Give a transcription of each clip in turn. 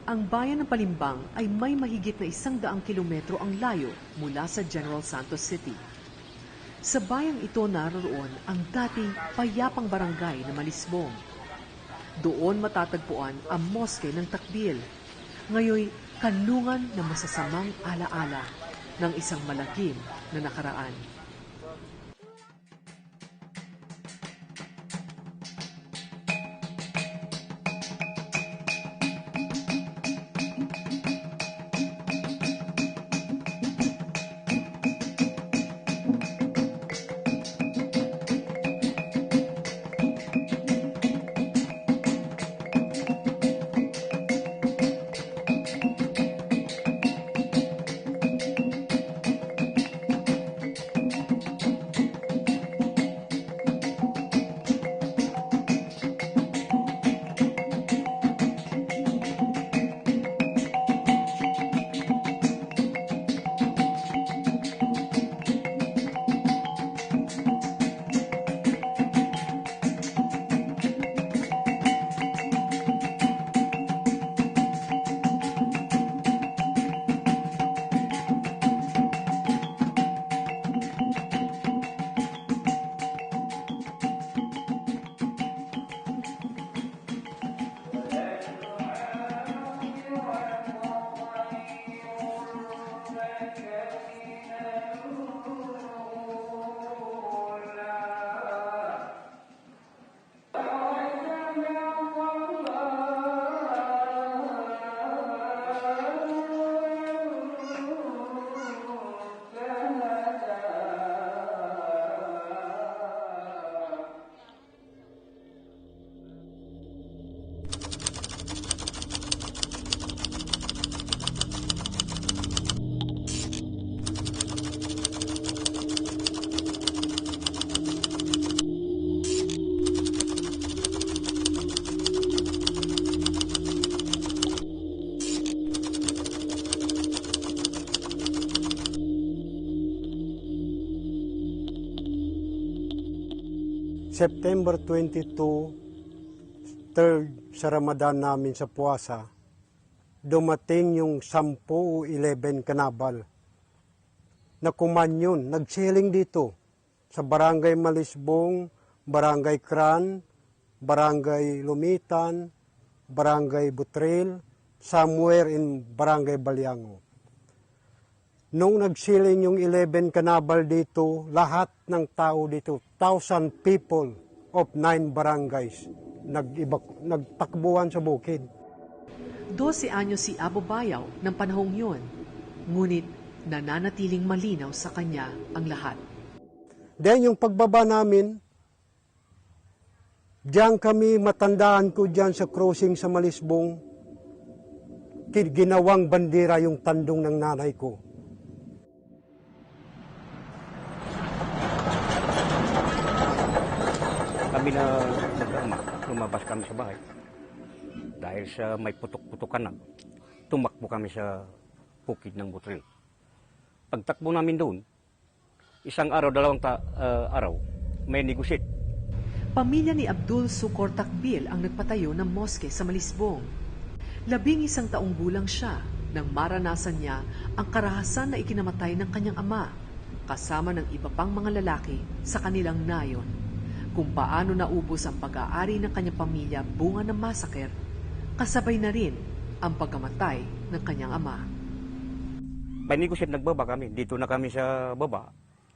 Ang bayan ng Palimbang ay may mahigit na 100 kilometro ang layo mula sa General Santos City. Sa bayang ito naroroon ang dating payapang barangay na Malisbong. Doon matatagpuan ang moske ng Takbil, ngayoy kanlungan ng masasamang alaala ng isang malagim na nakaraan. September 22, third sa Ramadan namin sa Puasa, dumating yung 10 o 11 kanabal na kumanyon, nagsiling dito sa Barangay Malisbong, Barangay Kran, Barangay Lumitan, Barangay Butril, somewhere in Barangay Balyango. Nung nagsiling yung 11 kanabal dito, lahat ng tao dito, 1,000 people of 9 barangays, nagtakbuhan sa bukid. 12 anyos si Abo Bayaw ng panahong yun, ngunit nananatiling malinaw sa kanya ang lahat. Then yung pagbaba namin, diyan kami, matandaan ko diyan sa crossing sa Malisbong, ginawang bandera yung tandong ng nanay ko. Kami na lumabas kami sa bahay. Dahil sa may putok-putokan na, tumakbo kami sa bukid ng Butril. Pagtakbo namin doon, isang araw, araw, may negosyate. Pamilya ni Abdul Sukor Takbil ang nagpatayo ng moske sa Malisbong. 11 taong gulang siya nang maranasan niya ang karahasan na ikinamatay ng kanyang ama, kasama ng iba pang mga lalaki sa kanilang nayon. Kung paano naubos ang pag-aari ng kanyang pamilya bunga ng massacre, kasabay na rin ang pagkamatay ng kanyang ama. May negosyate, nagbaba kami. Dito na kami sa baba.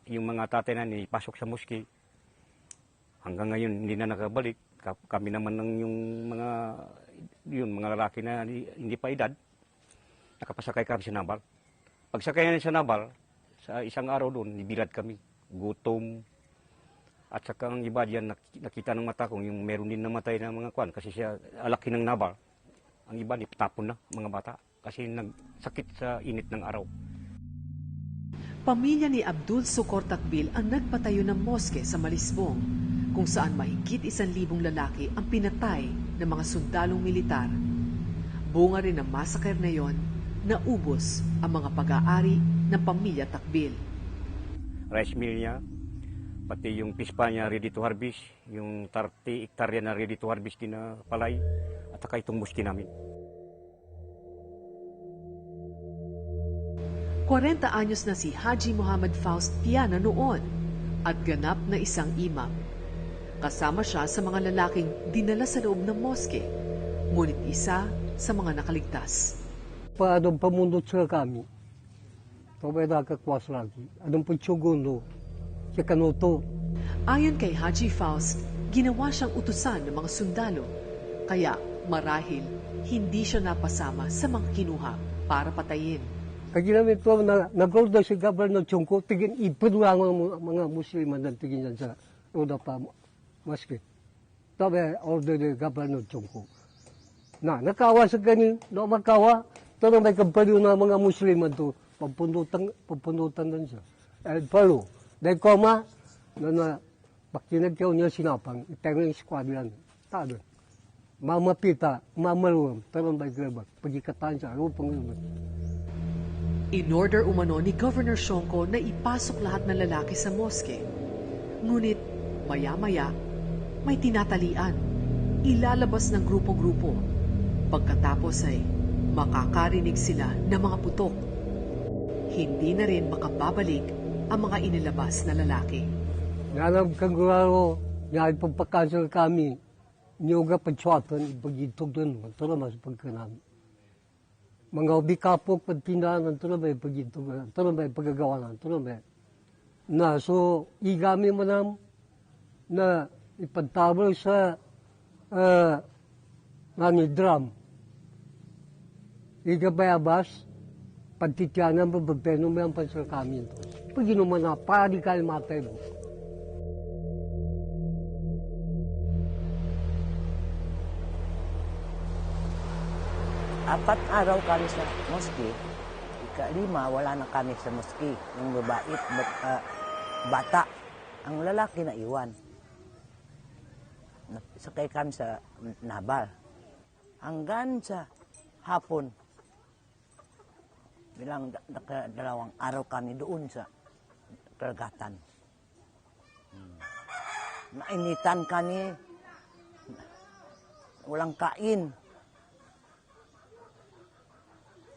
Yung mga tatay na pasok sa moske. Hanggang ngayon hindi na nakabalik. Kami naman ng mga lalaki na hindi pa edad, nakapasakay kami sa nabal. Pagsakay namin sa nabal, sa isang araw doon, nibilad kami. Gutom. At saka ang iba diyan, nakita ng mata kong yung meron din namatay na mga kwan kasi siya alaki ng nabal. Ang iba tapon na mga bata kasi nagsakit sa init ng araw. Pamilya ni Abdul Sukor Takbil ang nagpatayo ng moske sa Malisbong, kung saan mahigit 1,000 lalaki ang pinatay ng mga sundalong militar. Bunga rin ng massacre na yon, naubos ang mga pag-aari ng pamilya Takbil. Rice mill niya, pati yung pispa niya ready to harvest, yung 30 hektarya na ready to harvest din na palay, at saka itong muski namin. 40 anyos na si Haji Muhammad Faust Piana noon at ganap na isang imam. Kasama siya sa mga lalaking dinala sa loob ng moske, ngunit isa sa mga nakaligtas. Anong pamundot sa kami? Ito may nakakwas lagi. Anong pagsugundo? Sa kanuto. Ayon kay Haji Faust, ginawa siyang utusan ng mga sundalo, kaya marahil hindi siya napasama sa mga kinuha para patayin. Kaya ginamit ko na nag-order si Governor Chungko, tigin ipunulang mga Musliman na tigin yan sa una pa maski. Ito may order ni Governor Chungko. Nakawa sa ganin, makawa, ito na may kampalyo na mga Musliman to, pampunutan lang siya. Eh, palo, dahil koma, na bakinagyaw niya sinapang, itang yung squadron, tado. Mamapita, mamaluam, tarong may grabak, pagkikataan siya, rupang rupang. In-order umano ni Governor Shonko na ipasok lahat ng lalaki sa moske. Ngunit, maya-maya, may tinatalian. Ilalabas ng grupo-grupo. Pagkatapos ay makakarinig sila ng mga putok. Hindi na rin makababalik ang mga inilabas na lalaki. Nanam kang gularo, nga ipagpakansel kami, niyoga patswatan, ipagitog doon, ito naman sa pagkanami. Mga ubikapok pagpindahan, ito naman ipagitog, ito naman ipagagawa, ito naman. So, igami mo na ipagtabal sa drum. Igabayabas, pagtityanan, babagpeno mo yung pansal kami ito. Pag inuman na, para di kayo matay mo. Apat araw kami sa moske, ika-5 wala na kami sa moske. Yung babae, bata. Ang lalaki na iwan. Sakay kami sa Nabal. Hanggang sa hapon, bilang dalawang araw kami doon sa karagatan. Nainitan kami, walang kain.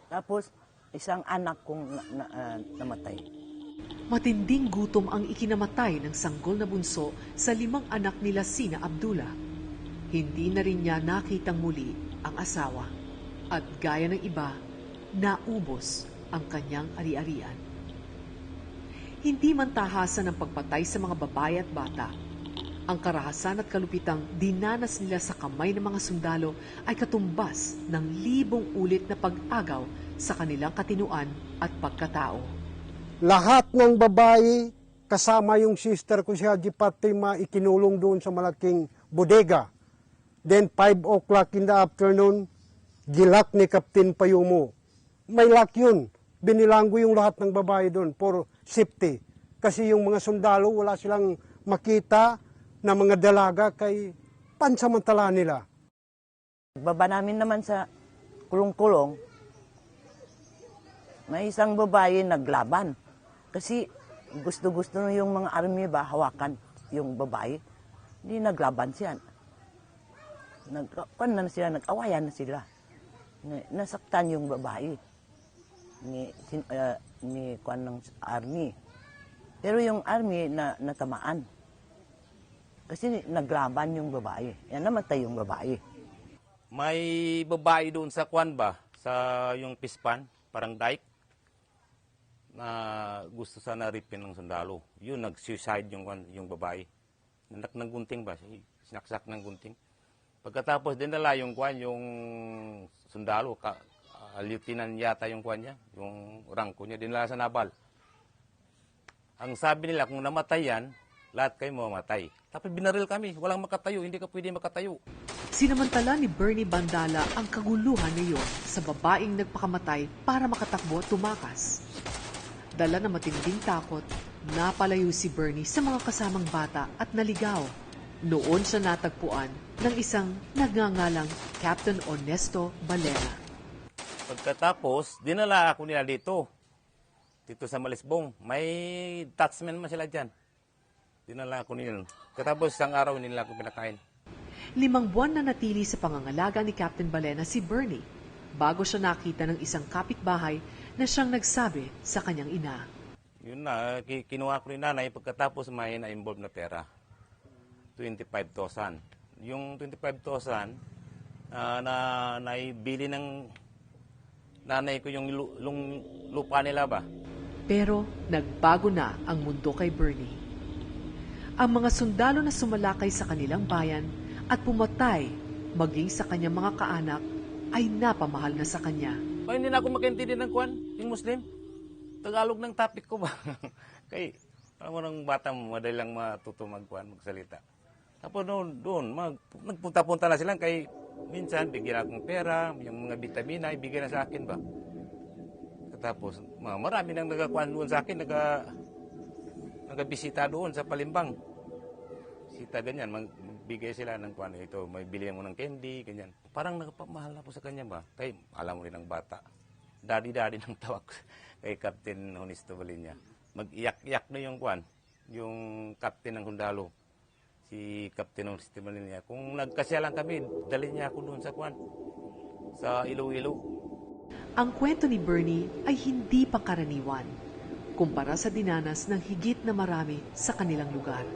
Tapos, isang anak kong namatay. Matinding gutom ang ikinamatay ng sanggol na bunso sa 5 anak nila sina Abdullah. Hindi na rin niya nakitang muli ang asawa. At gaya ng iba, naubos ang kanyang ari-arian. Hindi man tahasan ng pagpatay sa mga babae at bata. Ang karahasan at kalupitang dinanas nila sa kamay ng mga sundalo ay katumbas ng 1,000 ulit na pag-agaw sa kanilang katinuan at pagkatao. Lahat ng babae, kasama yung sister ko si Haji Fatima, ikinulong doon sa malaking bodega. Then 5 o'clock in the afternoon, gilak ni Captain Payumo. May lock yun. Binilanggo yung lahat ng babae doon for safety. Kasi yung mga sundalo, wala silang makita na mga dalaga kay pansamantala nila. Baba namin naman sa kulong-kulong, may isang babae naglaban. Kasi gusto-gusto na yung mga army ba hawakan yung babae. Hindi naglaban siya. Nag-awayan na sila. Nasaktan yung babae ni kwan ng army. Pero yung army na natamaan. Kasi naglaban yung babae. Yan, namatay yung babae. May babae doon sa kwan ba? Sa yung pispan, parang dike. Na gusto sana ripin ng sundalo. Yun, nag-suicide yung babae. Nanak ng gunting ba? Sinaksak ng gunting. Pagkatapos dinala yung kwan, yung sundalo, lieutenant yata yung kwan niya, yung rangko niya, dinala sa Nabal. Ang sabi nila, kung namatay yan, lahat kayo mamamatay. Tapos binaril kami, walang makatayo, hindi ka pwede makatayo. Sinamantala ni Bernie Bandala ang kaguluhan niyon sa babaeng nagpakamatay para makatakbo at tumakas. Dala na matinding takot, napalayo si Bernie sa mga kasamang bata at naligaw. Noon siya natagpuan ng isang nagngangalang Captain Ernesto Balera. Pagkatapos, dinala ako nila dito sa Malisbong. May taxman man sila dyan. Dinala ako nila. Katapos isang araw nila ako pinakain. 5 buwan na natili sa pangangalaga ni Captain Balena si Bernie bago siya nakita ng isang kapitbahay na siyang nagsabi sa kanyang ina. Yun na, kinuha ko ni nanay pagkatapos may na-involve na pera. 25,000. Yung 25,000, na naibili ng nanay ko yung lupa nila ba? Pero nagbago na ang mundo kay Bernie. Ang mga sundalo na sumalakay sa kanilang bayan at pumatay maging sa kanyang mga kaanak ay napamahal na sa kanya. Ay, hindi na ako makaintindi ng kwan, yung Muslim. Tagalog ng topic ko ba? Kay, alam mo ng bata mo, madali lang matuto magsalita. Tapos doon, nagpunta-punta na sila kay minsan, bigyan akong pera, yung mga vitamina, ibigay na sa akin ba? Tapos, marami nang nagkakuan doon sa akin, nagabisita doon sa Palimbang. Bisita ganyan, magbigay sila ng kuan, ito, may bilihan mo ng candy, ganyan. Parang nagpamahal na po sa kanya ba? Kaya alam mo rin ang bata. Daddy ng tawag kay Captain Honisto Valinia. Mag-iyak-iyak na yung kuan, yung captain ng Hundalo. Si Captain Honisto Valinia. Kung nagkasya lang kami, dali niya ako doon sa kuan, sa Iloilo. Ang kwento ni Bernie ay hindi pangkaraniwan kumpara sa dinanas ng higit na marami sa kanilang lugar.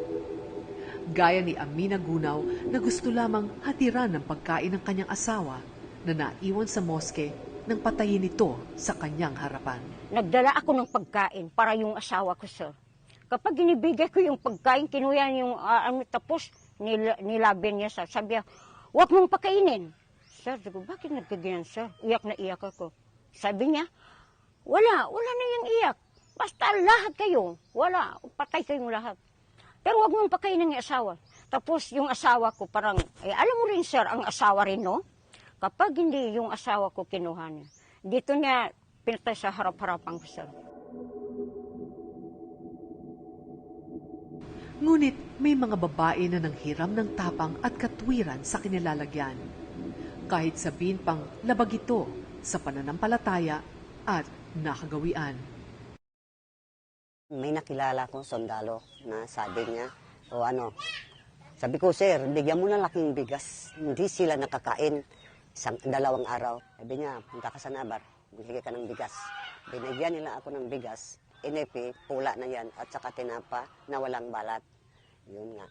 Gaya ni Amina Gunaw na gusto lamang hatiran ng pagkain ng kanyang asawa na naiwan sa moske nang patayin ito sa kanyang harapan. Nagdala ako ng pagkain para yung asawa ko, sir. Kapag inibigay ko yung pagkain, kinuha yung tapos nilabi niya, sir. Sabi niya, huwag mong pakainin. Sir, digo, bakit nagkaganyan, sir? Iyak na iyak ako. Sabi niya, wala na yung iyak. Basta lahat kayo, wala, patay kayong lahat. Pero huwag mong pakainin yung asawa. Tapos yung asawa ko parang, alam mo rin, sir, ang asawa rin, no? Kapag hindi yung asawa ko kinuha niya, dito niya pinatay sa harap-harapan ko, sir. Ngunit may mga babae na nanghiram ng tapang at katwiran sa kinilalagyan. Kahit sabihin pang labag ito sa pananampalataya at nakagawian. May nakilala kong sundalo na sabi niya, sabi ko, sir, bigyan mo na laking bigas. Hindi sila nakakain 2 araw. Sabi niya, punta ka sa Nabar, bigyan ka ng bigas. Binigyan nila ako ng bigas, inepi, pula na yan, at saka tinapa na walang balat. Yun nga.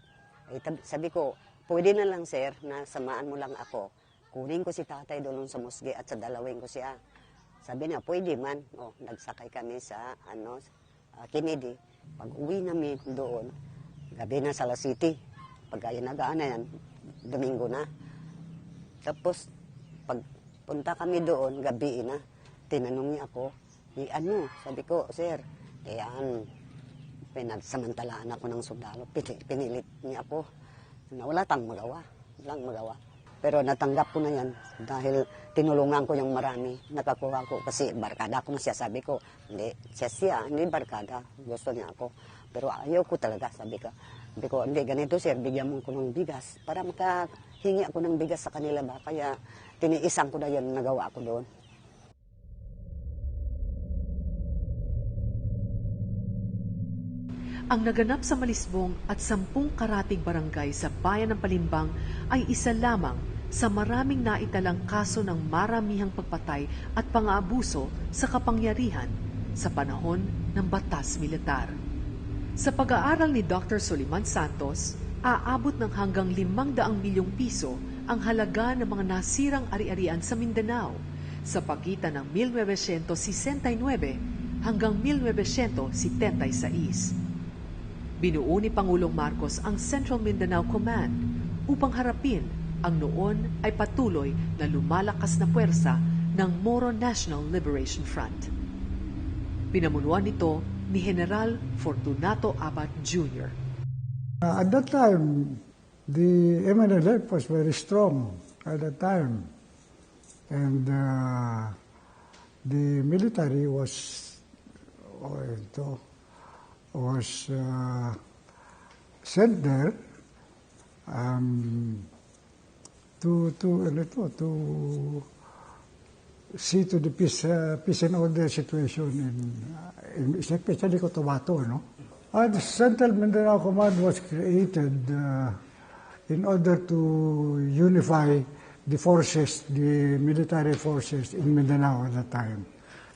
Sabi ko, pwede na lang, sir, na samaan mo lang ako. Kunin ko si tatay doon sa musge at sa dalawin ko siya. Sabi niya, pwede man. Nagsakay kami sa Kennedy. Pag uwi namin doon, gabi na sa La City. Pag inagaan na yan, Domingo na. Tapos, pag punta kami doon, gabi na. Tinanong niya ako, sabi ko, sir, pinagsamantalaan ako ng sundalo. Pinilit niya ako. Wala tang magawa. Walang magawa. Pero natanggap ko na yan dahil tinulungan ko yung marami. Nakakuha ko kasi barkada ko na siya. Sabi ko, hindi barkada. Gusto niya ako. Pero ayaw ko talaga, sabi ko, hindi ganito, sir, bigyan mo ko ng bigas. Para makahingi ako ng bigas sa kanila ba. Kaya tiniisan ko na yan, nagawa ko doon. Ang naganap sa Malisbong at 10 karatig barangay sa bayan ng Palimbang ay isa lamang sa maraming naitalang kaso ng maramihang pagpatay at pang-aabuso sa kapangyarihan sa panahon ng batas militar. Sa pag-aaral ni Dr. Soliman Santos, aabot ng hanggang 500 milyong piso ang halaga ng mga nasirang ari-arian sa Mindanao sa pagitan ng 1969 hanggang 1976. Binuo ni Pangulong Marcos ang Central Mindanao Command upang harapin ang noon ay patuloy na lumalakas na puwersa ng Moro National Liberation Front. Pinamunuan nito ni General Fortunato Abad Jr. At that time, the MNLF was very strong at that time. And the military was sent there to see to the peace and order situation in especially Cotabato, no? The Central Mindanao Command was created in order to unify the forces, the military forces in Mindanao at that time.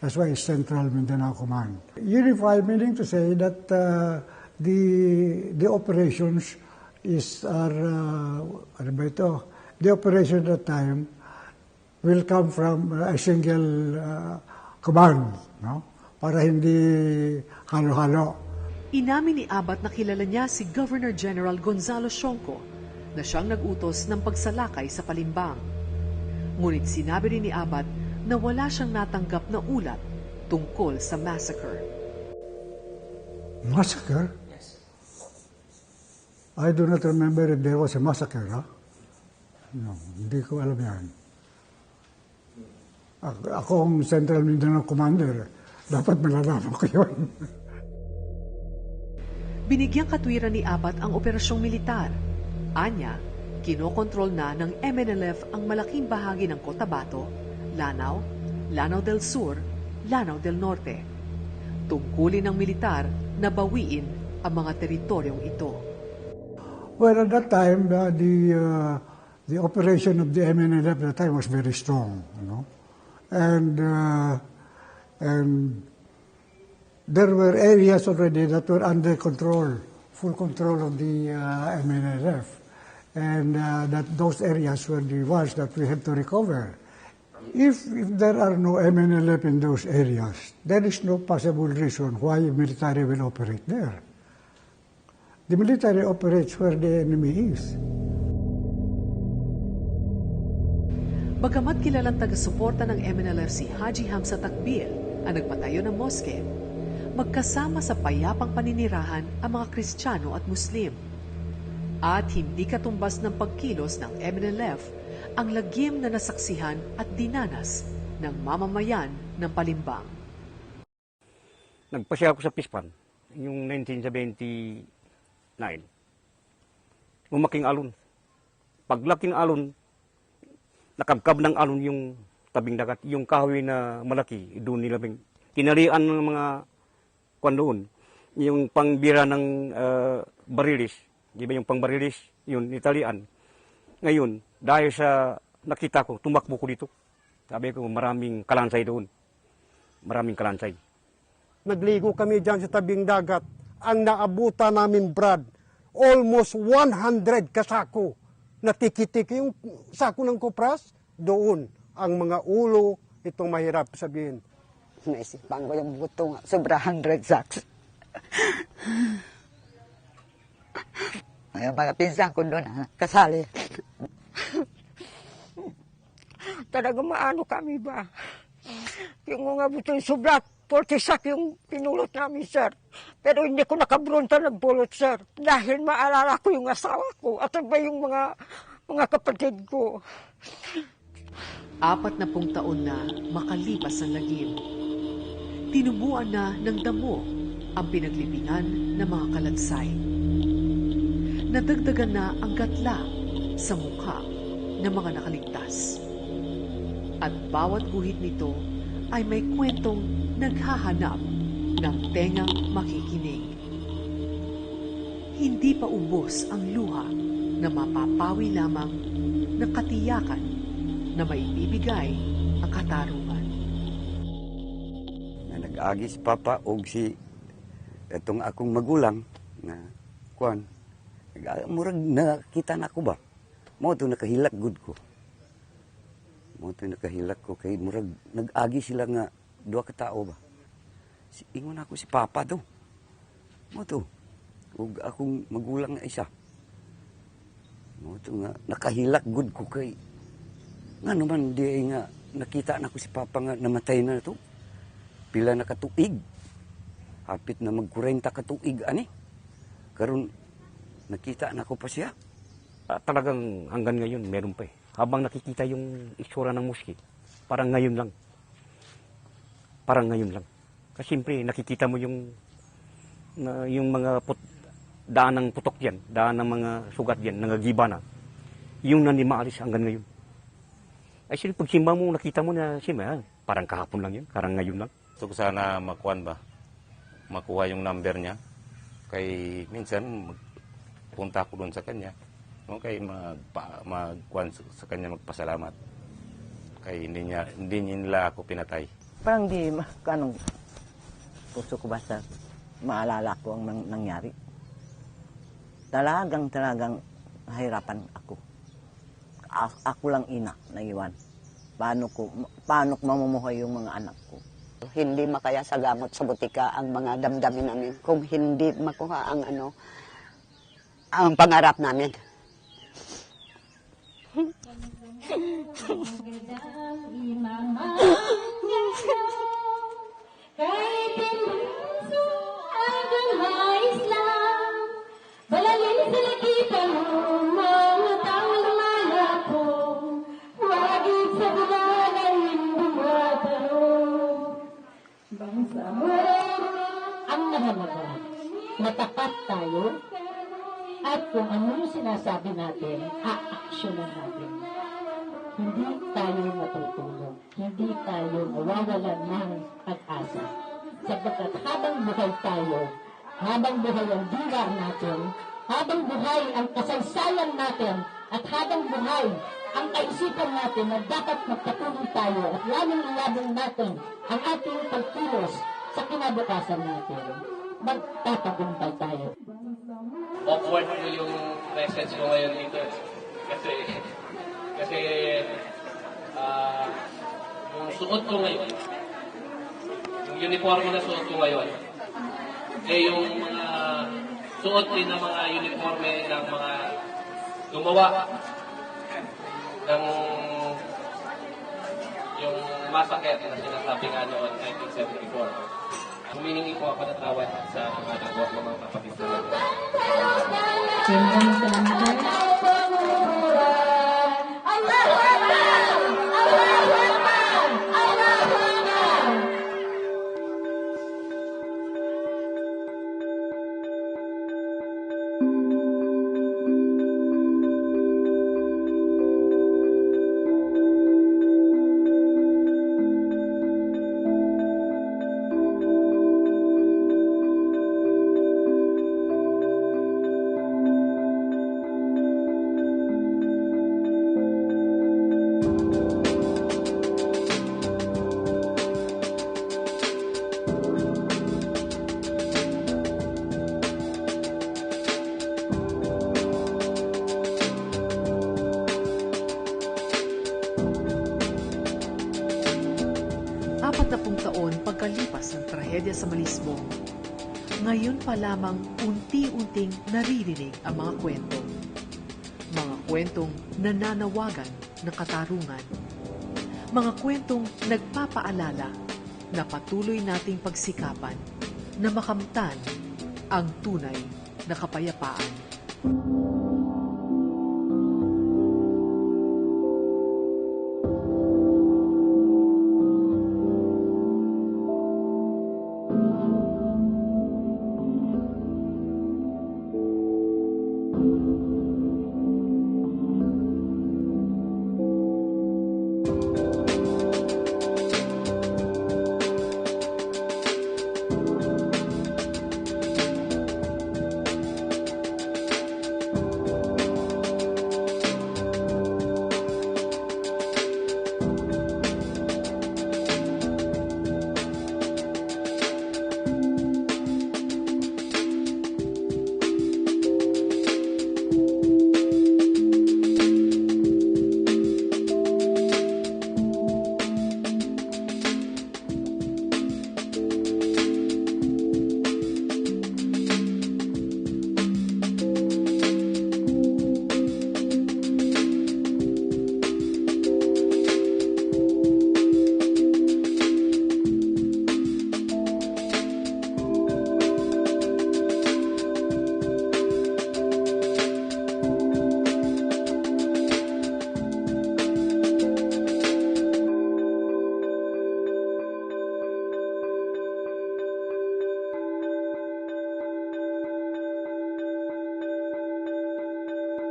That's why it's Central Mindanao Command. Unified meaning to say that the operations ano ba ito? The operation at that time will come from a single command, no? Para hindi halo-halo. Inamin ni Abat na kilala niya si Governor General Gonzalo Sionco na siyang nag-utos ng pagsalakay sa Palimbang. Ngunit sinabi rin ni Abat na wala siyang natanggap na ulat tungkol sa massacre. Massacre? Yes. I do not remember if there was a massacre, huh? No, hindi ko alam yan. Ako ang Central Mindanao Commander. Dapat malalaman ko yun. Binigyang katwiran ni Abat ang operasyong militar. Anya, kinokontrol na ng MNLF ang malaking bahagi ng Cotabato, Lanao, Lanao del Sur, Lanao del Norte. Tungkulin ng militar na bawiin ang mga teritoryong ito. Well, at that time, the operation of the MNLF at that time was very strong, you know, and there were areas already that were under control, full control of the MNLF, and that those areas were the ones that we have to recover. If there are no MNLF in those areas, there is no possible reason why military will operate there. The military operates where the enemy is. Bagamat kilalang taga-suporta ng MNLF si Haji Hamza Takbil ang nagpatayo ng moske, magkasama sa payapang paninirahan ang mga Kristiyano at Muslim. At hindi katumbas ng pagkilos ng MNLF ang lagim na nasaksihan at dinanas ng mamamayan ng Palimbang. Nagpasya ako sa Pispan, yung 1979. Umaking alon. Paglaking alon, nakabkab ng alon yung tabing dagat. Yung kahoy na malaki, doon nila tinalian ng mga kwan doon. Yung pangbira ng barilis, di ba yung pangbarilis, yun, italian. Ngayon, dahil sa nakita ko, tumakbo ko dito. Sabi ko, maraming kalansay doon. Maraming kalansay. Nagligo kami dyan sa tabing dagat. Ang naabutan namin, Brad, almost 100 kasako. Natiki-tiki yung sako ng kupras. Doon, ang mga ulo, itong mahirap sabihin. Naisipan ko yung butong, sobra 100 sacks. Ngayon, mga pinsan ko doon, kasali. Talaga maano kami ba? Yung mga buto yung sobra, 40 sack yung pinulot namin, sir. Pero hindi ko nakabronta nagbulot, sir. Dahil maalala ko yung asawa ko at ba yung mga kapatid ko. 40 taon na makalipas ang lagim. Tinubuan na ng damo ang pinaglibingan ng mga kalansay. Nadagdagan na ang gatla sa mukha ng mga nakaligtas. At bawat guhit nito ay may kwentong naghahanap ng tengang makikinig. Hindi pa ubos ang luha na mapapawi lamang ng katiyakan na maibibigay ang katarungan. Nag-agi si Papa o si itong akong magulang na kuan. Murag nakita na ko ba? Mo to nakahilak good ko. Mo to nakahilak ko kay murag nag-agi sila nga duha ka tao ba. Ingon ako si Papa to. Mo to. Ug akong magulang nga isa. Mo to nga nakahilak good ko kay nga naman di nga nakita na ko si Papa nga namatay na to. Pila na katuig. Hapit na mag-40 katuig ani. Karon nakita na ko pa siya. Talagang hanggang ngayon meron pa eh. Habang nakikita yung itsura ng muski, parang ngayon lang. Parang ngayon lang. Kasi siyempre nakikita mo yung mga daan ng putok yan, daan ng mga sugat yan, nangagiba na. Yung nanimaalis hanggang ngayon. Ay siyempre pag simba mo, nakita mo na siyempre, parang kahapon lang yun, parang ngayon lang. Gusto ko sana makuha yung number niya. Kay minsan, punta ako doon sa kanya. Okay, magkuhan sa kanya magpasalamat. Kay hindi nila ako pinatay. Parang di, anong, puso ko basta maalala ko ang nangyari. Talagang nahirapan ako. Ako lang ina, naiwan. Paano ko mamumuhay yung mga anak ko? Hindi makaya sa gamot sa butika ang mga damdamin namin kung hindi makuha ang pangarap namin. Kahit iluso agama Islam, balalin sa lagitan mo, mga taong malako, wagit sa bulanay bumatanong. Bangsa mo, ang mahalaga, natapat tayo, at kung ano yung sinasabi natin, aaksyonan natin. Hindi tayo matutulog, hindi tayo mawawalan ng pag-asa. Sapagkat habang buhay tayo, habang buhay ang diwa natin, habang buhay ang kasaysayan natin, at habang buhay ang kaisipan natin na dapat magpatuloy tayo at lalong-lalong natin ang ating pagkilos sa kinabukasan natin. Magtatagumpay tayo. Awkward po yung message ko ngayon dito. Kasi yung suot ko ngayon, yung uniforme na suot ko ngayon, yung mga suot din ng mga uniforme ng mga gumawa ng yung masakit na sinasabi nga noon 1974. Humihingi po ako ng tawad sa mga nagawa ng mga kapatid na taon pagkalipas ng trahedya sa Malisbong, ngayon pa lamang unti-unting naririnig ang mga kwento. Mga kwentong nananawagan ng katarungan. Mga kwentong nagpapaalala na patuloy nating pagsikapan na makamtan ang tunay na kapayapaan.